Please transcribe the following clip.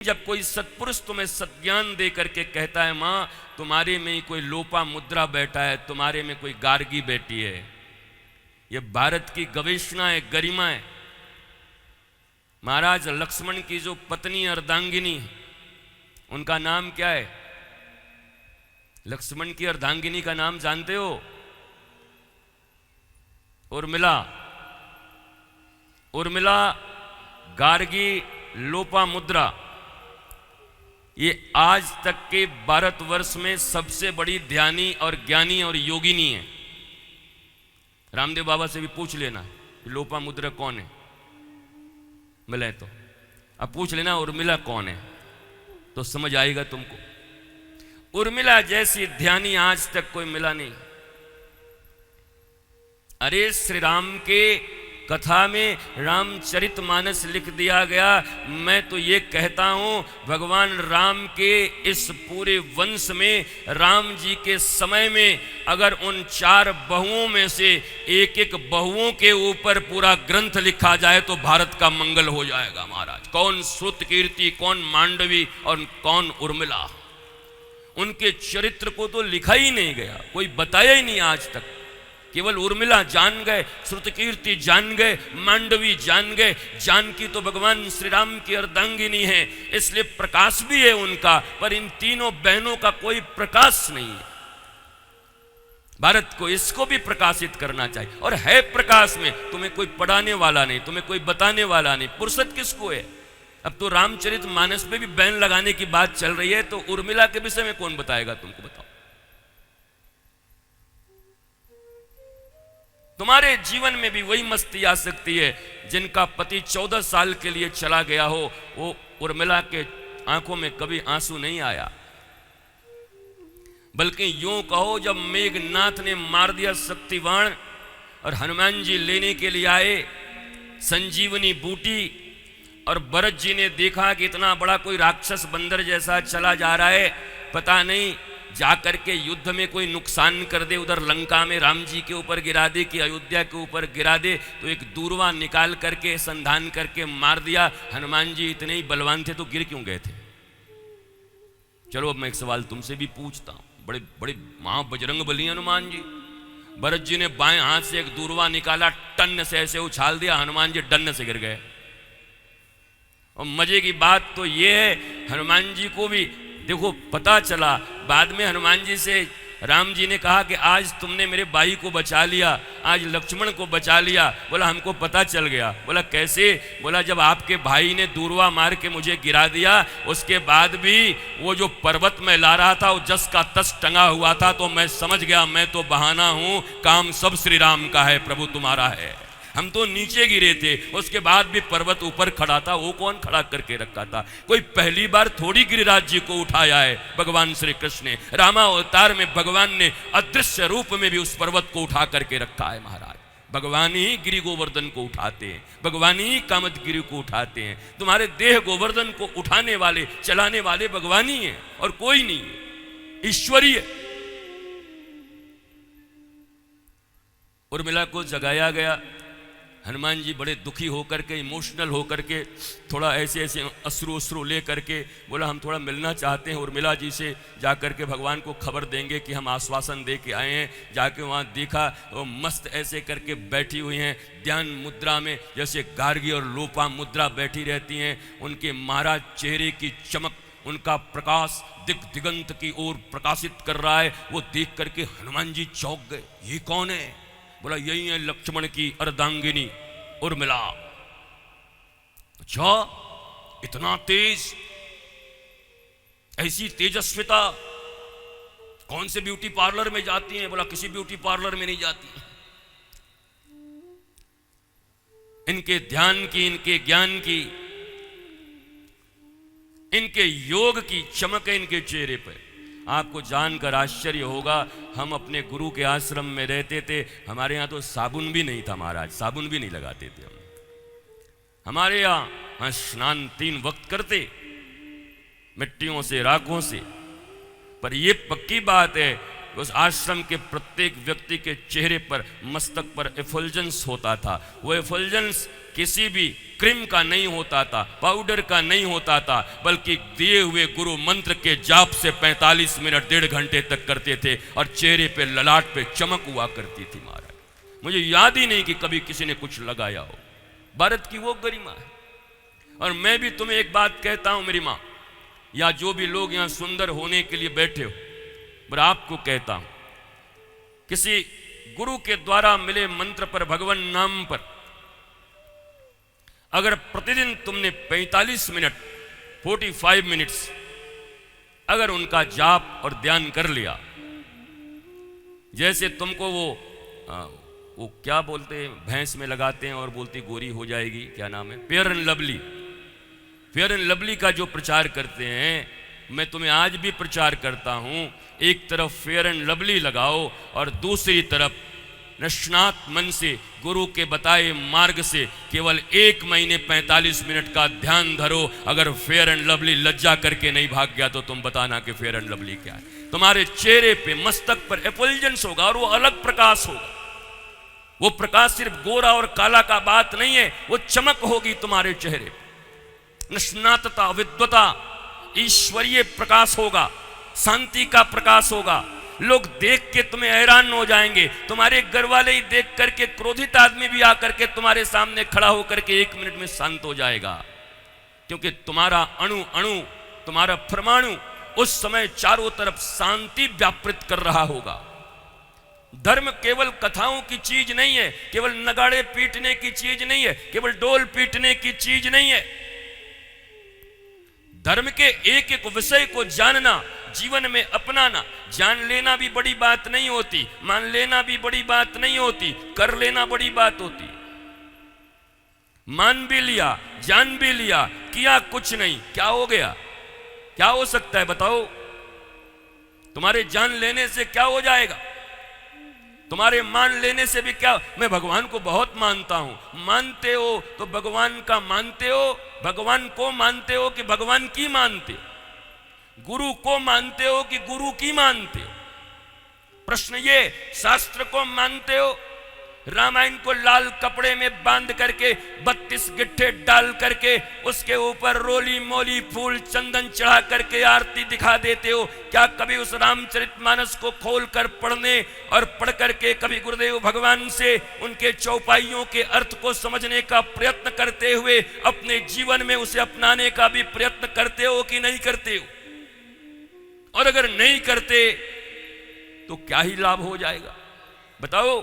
जब कोई सत्पुरुष तुम्हें सज्ञान दे करके कहता है मां तुम्हारे में ही कोई लोपा मुद्रा बैठा है, तुम्हारे में कोई गार्गी बैठी है, यह भारत की गवेषणा है, गरिमा है। महाराज लक्ष्मण की जो पत्नी अर्धांगिनी, उनका नाम क्या है? लक्ष्मण की अर्धांगिनी का नाम जानते हो? उर्मिला। उर्मिला, गार्गी, लोपा मुद्रा, ये आज तक के भारतवर्ष में सबसे बड़ी ध्यानी और ज्ञानी और योगिनी है। रामदेव बाबा से भी पूछ लेना लोपा मुद्रा कौन है, मिले तो अब पूछ लेना उर्मिला कौन है, तो समझ आएगा तुमको। उर्मिला जैसी ध्यानी आज तक कोई मिला नहीं। अरे श्री राम के कथा में रामचरितमानस लिख दिया गया। मैं तो ये कहता हूं भगवान राम के इस पूरे वंश में, राम जी के समय में, अगर उन 4 बहुओं में से एक एक बहुओं के ऊपर पूरा ग्रंथ लिखा जाए तो भारत का मंगल हो जाएगा महाराज। कौन श्रुतकीर्ति, कौन मांडवी और कौन उर्मिला, उनके चरित्र को तो लिखा ही नहीं गया, कोई बताया ही नहीं आज तक। केवल उर्मिला जान गए, श्रुतकीर्ति जान गए, मांडवी जान गए। जानकी तो भगवान श्री राम की अर्धांगिनी है, इसलिए प्रकाश भी है उनका, पर इन तीनों बहनों का कोई प्रकाश नहीं है। भारत को इसको भी प्रकाशित करना चाहिए, और है प्रकाश में। तुम्हें कोई पढ़ाने वाला नहीं, तुम्हें कोई बताने वाला नहीं, फुर्सत किसको है? अब तो रामचरित मानस में भी बैन लगाने की बात चल रही है, तो उर्मिला के विषय में कौन बताएगा तुमको? बताओ। तुम्हारे जीवन में भी वही मस्ती आ सकती है जिनका पति 14 साल के लिए चला गया हो। वो उर्मिला के आंखों में कभी आंसू नहीं आया, बल्कि यूं कहो जब मेघनाथ ने मार दिया शक्तिवाण और हनुमान जी लेने के लिए आए संजीवनी बूटी, और भरत जी ने देखा कि इतना बड़ा कोई राक्षस बंदर जैसा चला जा रहा है, पता नहीं जाकर के युद्ध में कोई नुकसान कर दे, उधर लंका में राम जी के ऊपर गिरा दे कि अयोध्या के ऊपर गिरा दे। तो एक दूरवा निकाल करके संधान करके मार दिया। हनुमान जी इतने ही बलवान थे तो गिर क्यों गए थे? चलो अब मैं एक सवाल तुमसे भी पूछता हूं। बड़े बड़े महा बजरंग बली हनुमान जी। भरत जी ने बाएं हाथ से एक दूरवा निकाला, टन से ऐसे उछाल दिया, हनुमान जी डन्न से गिर गए। और मजे की बात तो यह है, हनुमान जी को भी देखो पता चला बाद में, हनुमान जी से राम जी ने कहा कि आज तुमने मेरे भाई को बचा लिया, आज लक्ष्मण को बचा लिया। बोला हमको पता चल गया। बोला कैसे? बोला जब आपके भाई ने दूरवा मार के मुझे गिरा दिया, उसके बाद भी वो जो पर्वत में ला रहा था वो जस का तस टंगा हुआ था, तो मैं समझ गया मैं तो बहाना हूं, काम सब श्री राम का है, प्रभु तुम्हारा है। हम तो नीचे गिरे थे, उसके बाद भी पर्वत ऊपर खड़ा था। वो कौन खड़ा करके रखा था? कोई पहली बार थोड़ी गिरिराज जी को उठाया है भगवान श्री कृष्ण ने। रामावतार में भगवान ने अदृश्य रूप में भी उस पर्वत को उठा करके रखा है महाराज। भगवान ही गिरि गोवर्धन को उठाते हैं, भगवान ही कामदगिरि को उठाते हैं। तुम्हारे देह गोवर्धन को उठाने वाले, चलाने वाले भगवान ही है और कोई नहीं है, ईश्वरीय। उर्मिला को जगाया गया। हनुमान जी बड़े दुखी होकर के, इमोशनल होकर के, थोड़ा ऐसे ऐसे अश्रु ले करके बोला हम थोड़ा मिलना चाहते हैं उर्मिला जी से। जाकर के भगवान को खबर देंगे कि हम आश्वासन दे के आए हैं। जाके वहाँ देखा वो मस्त ऐसे करके बैठी हुई हैं ध्यान मुद्रा में, जैसे गार्गी और लोपा मुद्रा बैठी रहती हैं। उनके महाराज चेहरे की चमक, उनका प्रकाश दिग दिगंत की ओर प्रकाशित कर रहा है। वो देख करके हनुमान जी चौंक गए, ये कौन है? बोला यही है लक्ष्मण की अर्धांगिनी उर्मिला। अच्छा इतना तेज, ऐसी तेजस्विता कौन से ब्यूटी पार्लर में जाती हैं? बोला किसी ब्यूटी पार्लर में नहीं जाती। इनके ध्यान की, इनके ज्ञान की, इनके योग की चमक है इनके चेहरे पर। आपको जानकर आश्चर्य होगा, हम अपने गुरु के आश्रम में रहते थे, हमारे यहाँ तो साबुन भी नहीं था महाराज, साबुन भी नहीं लगाते थे हम। हमारे यहाँ स्नान 3 वक्त करते, मिट्टियों से, राखों से। पर यह पक्की बात है उस आश्रम के प्रत्येक व्यक्ति के चेहरे पर, मस्तक पर एफुल्जेंस होता था। वो एफुल्जेंस किसी भी क्रीम का नहीं होता था, पाउडर का नहीं होता था, बल्कि दिए हुए गुरु मंत्र के जाप से 45 मिनट 1.5 घंटे तक करते थे और चेहरे पे ललाट पे चमक हुआ करती थी महाराज। मुझे याद ही नहीं कि कभी किसी ने कुछ लगाया हो। भारत की वो गरिमा है। और मैं भी तुम्हें एक बात कहता हूं मेरी मां, या जो भी लोग यहां सुंदर होने के लिए बैठे हो, पर आपको कहता हूं, किसी गुरु के द्वारा मिले मंत्र पर, भगवान नाम पर अगर प्रतिदिन तुमने 45 मिनट 45 मिनट्स अगर उनका जाप और ध्यान कर लिया, जैसे तुमको वो क्या बोलते हैं, भैंस में लगाते हैं और बोलती गोरी हो जाएगी, क्या नाम है, fair and lovely, fair and lovely का जो प्रचार करते हैं, मैं तुम्हें आज भी प्रचार करता हूं, एक तरफ फेयर एंड लवली लगाओ और दूसरी तरफ निष्णात मन से गुरु के बताए मार्ग से केवल 1 महीने 45 मिनट का ध्यान धरो। अगर फेयर एंड लवली लज्जा करके नहीं भाग गया तो तुम बताना कि फेयर एंड लवली क्या है। तुम्हारे चेहरे पे, मस्तक पर एफल्जेंस होगा और वो अलग प्रकाश होगा। वो प्रकाश सिर्फ गोरा और काला का बात नहीं है, वो चमक होगी तुम्हारे चेहरे पे। निष्णातता, विद्वता, ईश्वरीय प्रकाश होगा, शांति का प्रकाश होगा। लोग देख के तुम्हें हैरान हो जाएंगे। तुम्हारे घर वाले ही देख करके, क्रोधित आदमी भी आकर के तुम्हारे सामने खड़ा होकर के 1 मिनट में शांत हो जाएगा, क्योंकि तुम्हारा अणु अणु, तुम्हारा परमाणु उस समय चारों तरफ शांति व्याप्त कर रहा होगा। धर्म केवल कथाओं की चीज नहीं है, केवल नगाड़े पीटने की चीज नहीं है, केवल डोल पीटने की चीज नहीं है। धर्म के एक एक विषय को जानना, जीवन में अपनाना। जान लेना भी बड़ी बात नहीं होती, मान लेना भी बड़ी बात नहीं होती, कर लेना बड़ी बात होती। मान भी लिया, जान भी लिया, किया कुछ नहीं, क्या हो गया? क्या हो सकता है बताओ? तुम्हारे जान लेने से क्या हो जाएगा? तुम्हारे मान लेने से भी क्या? मैं भगवान को बहुत मानता हूं। मानते हो तो भगवान का मानते हो, भगवान को मानते हो कि भगवान की मानते हो? गुरु को मानते हो कि गुरु की मानते हो? प्रश्न ये, शास्त्र को मानते हो? रामायण को लाल कपड़े में बांध करके 32 गिट्ठे डाल करके उसके ऊपर रोली मोली फूल चंदन चढ़ा करके आरती दिखा देते हो। क्या कभी उस रामचरितमानस को खोल कर पढ़ने और पढ़ करके कभी गुरुदेव भगवान से उनके चौपाइयों के अर्थ को समझने का प्रयत्न करते हुए अपने जीवन में उसे अपनाने का भी प्रयत्न करते हो कि नहीं करते हो? और अगर नहीं करते तो क्या ही लाभ हो जाएगा बताओ?